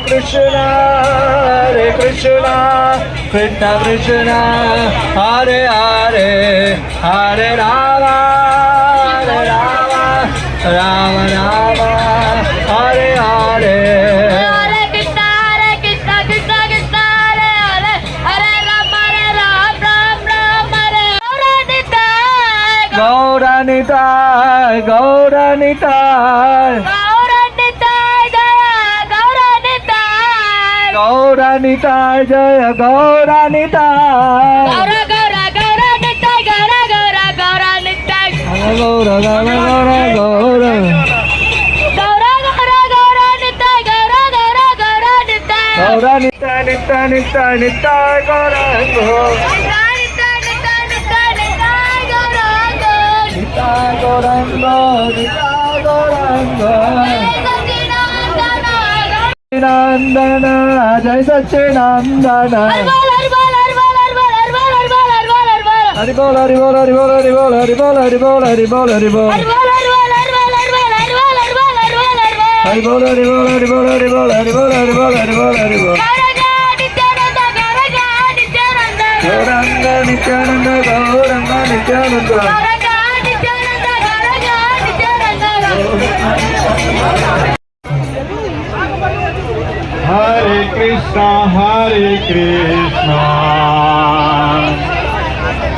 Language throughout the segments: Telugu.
Krishna Krishna Krishna Hare Hare Hare Rama Rama Rama Hare Hare Gauranitai, Gauranitai, Gauranitai, Jaya Gauranitai, Gaura Gaura Gauranitai, Gaura Gaura Gauranitai, Gaura Gaura Gaura Gaura, Gaura Gaura Gauranitai, Gaura Gaura Gauranitai, Gauranitai, Nitai Nitai Nitai Gauranitai. Gauranga, Gauranga, Nandana, Jai Satchinandana. Haribol, Haribol, Haribol, Haribol, Haribol, Haribol, Haribol, Haribol. Haribol, Haribol, Haribol, Haribol, Haribol, Haribol, Haribol, Haribol. Gauranga, Nityananda, Gauranga, Nityananda. Hare Krishna,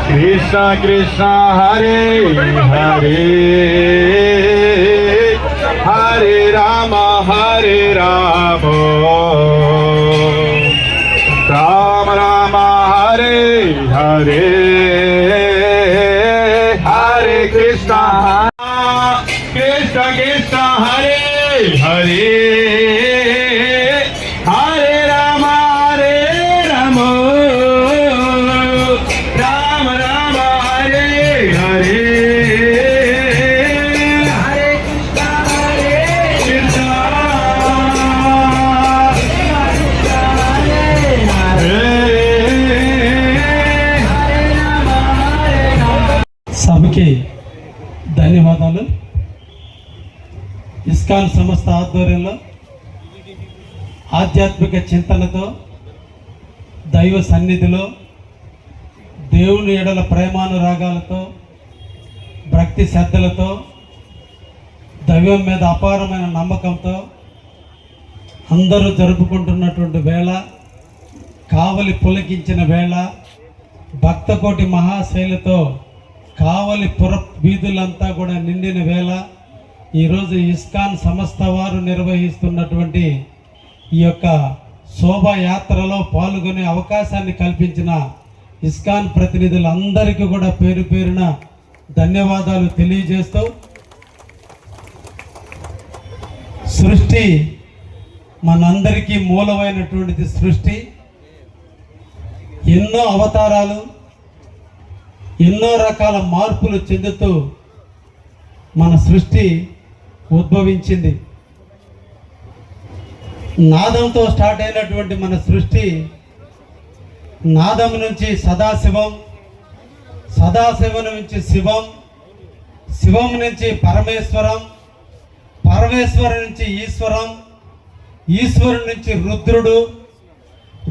Krishna Krishna, Hare Hare, Hare Rama, Rama Rama, Hare Hare, Hare Krishna, Krishna Krishna, Hare Hare. సభకి ధన్యవాదాలు. ఇస్కాన్ సంస్థ ఆధ్వర్యంలో ఆధ్యాత్మిక చింతనతో, దైవ సన్నిధిలో, దేవుని ఎడల ప్రేమానురాగాలతో, భక్తి శ్రద్ధలతో, దైవం మీద అపారమైన నమ్మకంతో అందరూ జరుపుకుంటున్నటువంటి వేళ, కావలి పులకించిన వేళ, భక్తకోటి మహాశైలతో కావలి పుర వీధులంతా కూడా నిండిన వేళ, ఈరోజు ఇస్కాన్ సంస్థ వారు నిర్వహిస్తున్నటువంటి ఈ యొక్క శోభాయాత్రలో పాల్గొనే అవకాశాన్ని కల్పించిన ఇస్కాన్ ప్రతినిధులందరికీ కూడా పేరు పేరున ధన్యవాదాలు తెలియజేస్తూ, సృష్టి మనందరికీ మూలమైనటువంటిది. సృష్టి ఎన్నో అవతారాలు, ఎన్నో రకాల మార్పులు చెందుతూ మన సృష్టి ఉద్భవించింది. నాదంతో స్టార్ట్ అయినటువంటి మన సృష్టి, నాదం నుంచి సదాశివం, సదాశివం నుంచి శివం, శివం నుంచి పరమేశ్వరం, పరమేశ్వరం నుంచి ఈశ్వరం, ఈశ్వరుడి నుంచి రుద్రుడు,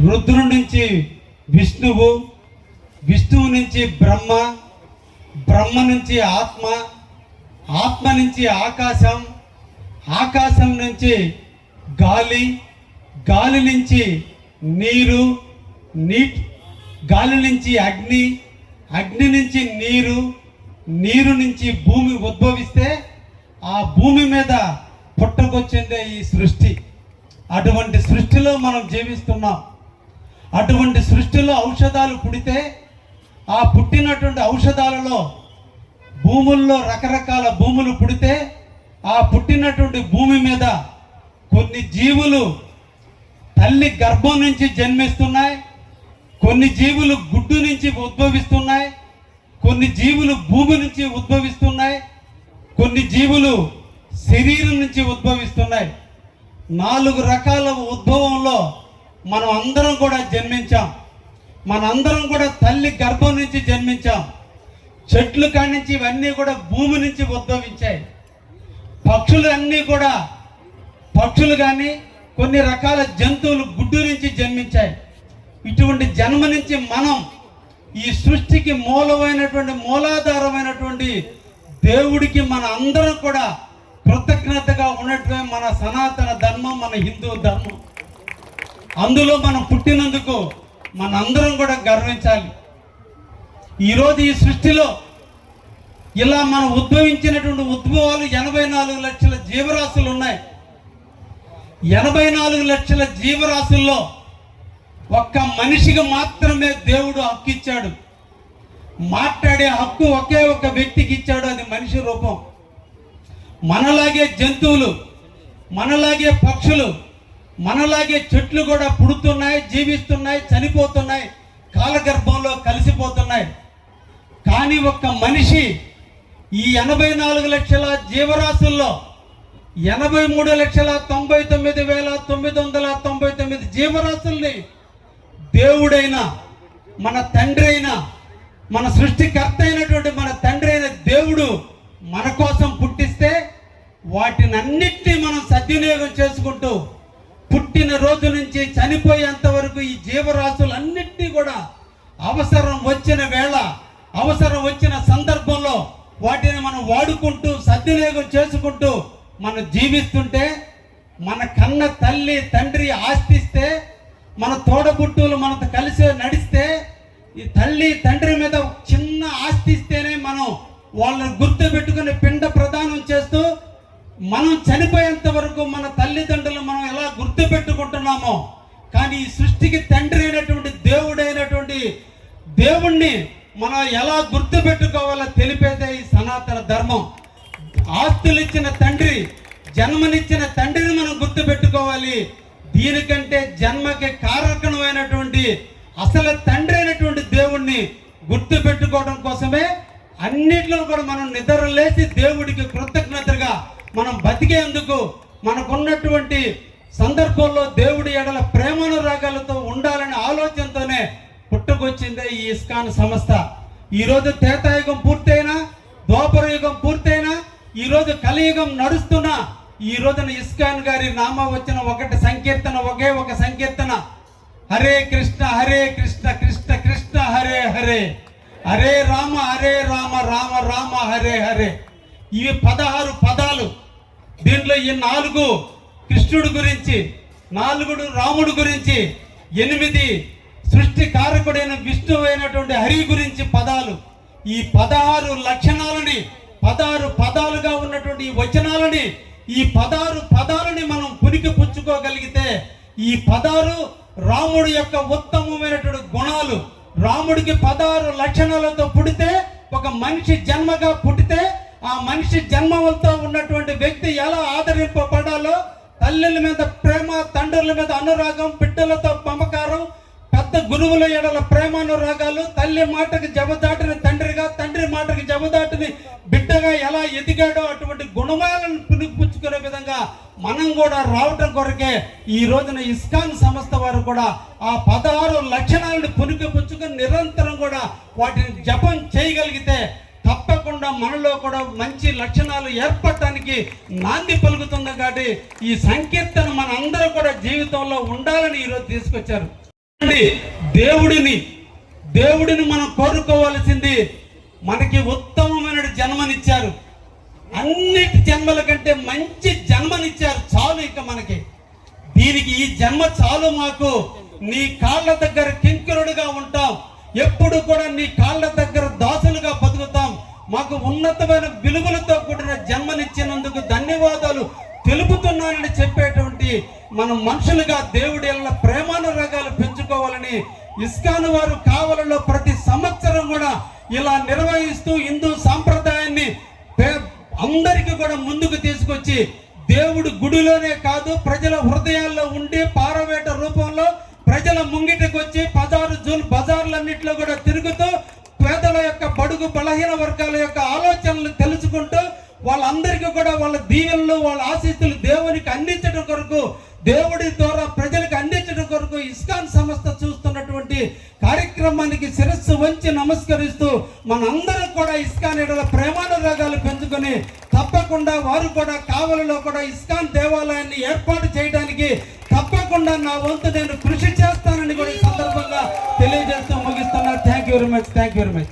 రుద్రుడి నుంచి విష్ణువు, విష్ణువు నుంచి బ్రహ్మ, బ్రహ్మ నుంచి ఆత్మ, ఆత్మ నుంచి ఆకాశం, ఆకాశం నుంచి గాలి, గాలి నుంచి నీరు, గాలి నుంచి అగ్ని, అగ్ని నుంచి నీరు, నీరు నుంచి భూమి ఉద్భవిస్తే ఆ భూమి మీద పుట్టకొచ్చిందే ఈ సృష్టి. అటువంటి సృష్టిలో మనం జీవిస్తున్నాం. అటువంటి సృష్టిలో ఔషధాలు పుడితే ఆ పుట్టినటువంటి ఔషధాలలో భూముల్లో రకరకాల భూములు పుడితే ఆ పుట్టినటువంటి భూమి మీద కొన్ని జీవులు తల్లి గర్భం నుంచి జన్మిస్తున్నాయి, కొన్ని జీవులు గుడ్డు నుంచి ఉద్భవిస్తున్నాయి, కొన్ని జీవులు భూమి నుంచి ఉద్భవిస్తున్నాయి, కొన్ని జీవులు శరీరం నుంచి ఉద్భవిస్తున్నాయి. 4 రకాల ఉద్భవంలో మనం అందరం కూడా జన్మించాం. మనందరం కూడా తల్లి గర్భం నుంచి జన్మించాం. చెట్లు కాడి నుంచి ఇవన్నీ కూడా భూమి నుంచి ఉద్భవించాయి. పక్షులు అన్నీ కూడా, పక్షులు కానీ కొన్ని రకాల జంతువులు గుడ్డు నుంచి జన్మించాయి. ఇటువంటి జన్మ నుంచి మనం ఈ సృష్టికి మూలాధారమైనటువంటి దేవుడికి మన అందరం కూడా కృతజ్ఞతగా ఉన్నట్టుగా మన సనాతన ధర్మం, మన హిందూ ధర్మం. అందులో మనం పుట్టినందుకు మనందరం కూడా గర్వించాలి. ఈరోజు ఈ సృష్టిలో ఇలా మనం ఉద్భవించినటువంటి ఉద్భవాలు 84 లక్షల జీవరాశులు ఉన్నాయి. 84 లక్షల జీవరాశుల్లో ఒక్క మనిషికి మాత్రమే దేవుడు హక్కు ఇచ్చాడు. మాట్లాడే హక్కు ఒకే ఒక వ్యక్తికి ఇచ్చాడు, అది మనిషి రూపం. మనలాగే జంతువులు, మనలాగే పక్షులు, మనలాగే చెట్లు కూడా పుడుతున్నాయి, జీవిస్తున్నాయి, చనిపోతున్నాయి, కాలగర్భంలో కలిసిపోతున్నాయి. కానీ ఒక్క మనిషి ఈ 84 లక్షల జీవరాశుల్లో 83,99,999 జీవరాశుల్ని దేవుడైన మన తండ్రి అయిన, మన సృష్టికర్త అయినటువంటి మన తండ్రి అయిన దేవుడు మన కోసం పుట్టిస్తే వాటిని అన్నిటినీ మనం సద్వినియోగం చేసుకుంటూ పుట్టిన రోజు నుంచి చనిపోయేంత వరకు ఈ జీవరాశులన్నిటినీ కూడా అవసరం వచ్చిన వేళ, అవసరం వచ్చిన సందర్భంలో వాటిని మనం వాడుకుంటూ సద్వినియోగం చేసుకుంటూ మనం జీవిస్తుంటే, మన కన్న తల్లి తండ్రి ఆస్తిస్తే, మన తోడబుట్టువులు మనతో కలిసి నడిస్తే, ఈ తల్లి తండ్రి మీద చిన్న ఆస్తిస్తేనే మనం వాళ్ళని గుర్తు పెట్టుకుని పిండ ప్రదానం చేస్తూ మనం చనిపోయేంత వరకు మన తల్లిదండ్రులు మనం ఎలా గుర్తు పెట్టుకుంటున్నామో, కానీ ఈ సృష్టికి తండ్రి అయినటువంటి దేవుడైనటువంటి దేవుణ్ణి మనం ఎలా గుర్తు పెట్టుకోవాలో తెలిపేదే ఈ సనాతన ధర్మం. ఆస్తులు ఇచ్చిన తండ్రి, జన్మనిచ్చిన తండ్రిని మనం గుర్తు పెట్టుకోవాలి. దీనికంటే జన్మకి కారకమైనటువంటి అసలు తండ్రి అయినటువంటి దేవుణ్ణి గుర్తు పెట్టుకోవడం కోసమే అన్నిట్లో కూడా మనం నిద్ర లేచి దేవుడికి కృతజ్ఞతగా మనం బతికేందుకు మనకున్నటువంటి సందర్భంలో దేవుడి ఎడల ప్రేమానురాగాలతో ఉండాలనే ఆలోచనతోనే పుట్టుకొచ్చిందే ఈ ఇస్కాన్ సంస్థ. ఈరోజు త్రేతాయుగం పూర్తయినా, ద్వాపర యుగం పూర్తయినా, ఈరోజు కలియుగం నడుస్తున్నా, ఈ రోజున ఇస్కాన్ గారి నామ వచ్చిన ఒకటి సంకీర్తన, ఒకే ఒక సంకీర్తన, హరే కృష్ణ కృష్ణ కృష్ణ హరే హరే, హరే రామ రామ రామ హరే హరే. ఇవి 16 పదాలు. దీంట్లో ఈ 4 కృష్ణుడి గురించి, 4 రాముడి గురించి, 8 సృష్టి కారకుడైన విష్ణువు అయినటువంటి హరి గురించి పదాలు. ఈ 16 లక్షణాలని, 16 పదాలుగా ఉన్నటువంటి ఈ వచనాలని, ఈ 16 పదాలని మనం పునికి పుచ్చుకోగలిగితే, ఈ 16 రాముడి యొక్క ఉత్తమమైనటువంటి గుణాలు, రాముడికి 16 లక్షణాలతో పుడితే, ఒక మనిషి జన్మగా పుట్టితే ఆ మనిషి జన్మలతో ఉన్నటువంటి వ్యక్తి ఎలా ఆదరింపబడాలో, తల్లుల మీద ప్రేమ, తండ్రుల మీద అనురాగం, బిడ్డలతో మమకారం, పెద్ద గురువుల ఎడల ప్రేమానురాగాలు, తల్లి మాటకి జవదాటిని తండ్రిగా, తండ్రి మాటకి జవదాటిని బిడ్డగా ఎలా ఎదిగాడో అటువంటి గుణమాలను పుచ్చుకునే విధంగా మనం కూడా రావటం కొరకే ఈ రోజున ఇస్కాన్ సంస్థ వారు కూడా ఆ 16 లక్షణాలను పుచ్చుకొని నిరంతరం కూడా వాటిని జపం చేయగలిగితే తప్పకుండా మనలో కూడా మంచి లక్షణాలు ఏర్పడటానికి నాంది పలుకుతుంది. కాబట్టి ఈ సంకీర్తన మన అందరూ కూడా జీవితంలో ఉండాలని ఈరోజు తీసుకొచ్చారు. దేవుడిని మనం కోరుకోవాల్సింది, మనకి ఉత్తమమైన జన్మనిచ్చారు, అన్నిటి జన్మల కంటే మంచి జన్మనిచ్చారు. చాలు ఇక మనకి, దీనికి ఈ జన్మ చాలు. మాకు నీ కాళ్ళ దగ్గర కింకరుడుగా ఉంటాం, ఎప్పుడు కూడా నీ కాళ్ళ దగ్గర దాసులుగా బతుకుతాం. మాకు ఉన్నతమైన విలువలతో కూడిన జన్మనిచ్చినందుకు ధన్యవాదాలు తెలుపుతున్నానని చెప్పేటువంటి మనం మనుషులుగా దేవుడి వల్ల ప్రేమానురాగాలు పెంచుకోవాలని ఇస్కాన్ వారు కావలలో ప్రతి సంవత్సరం కూడా ఇలా నిర్వహిస్తూ హిందూ సాంప్రదాయాన్ని అందరికీ కూడా ముందుకు తీసుకొచ్చి, దేవుడు గుడిలోనే కాదు ప్రజల హృదయాల్లో ఉండి పారవేట రూపంలో ప్రజల ముంగిటికి వచ్చి బజార్లన్నింటిలో కూడా తిరుగుతూ పేదల యొక్క బడుగు బలహీన వర్గాల యొక్క ఆలోచనలు తెలుసుకుంటూ వాళ్ళందరికీ కూడా వాళ్ళ దీవెనలు, వాళ్ళ ఆశీస్సులు దేవునికి అందించడం కొరకు, దేవుడి ద్వారా ప్రజలకు అందించడం కొరకు ఇస్కాన్ సంస్థ చూస్తున్నటువంటి కార్యక్రమానికి శిరస్సు వంచి నమస్కరిస్తూ మనందరం కూడా ఇస్కాన్ ఎడల ప్రేమానురాగాలు పెంచుకొని తప్పకుండా వారు కూడా కావలిలో కూడా ఇస్కాన్ దేవాలయాన్ని ఏర్పాటు చేయడానికి తప్పకుండా నా వంతు నేను కృషి చేస్తానని కూడా ఈ సందర్భంగా తెలియజేస్తూ ముగిస్తున్నా. Thank you very much.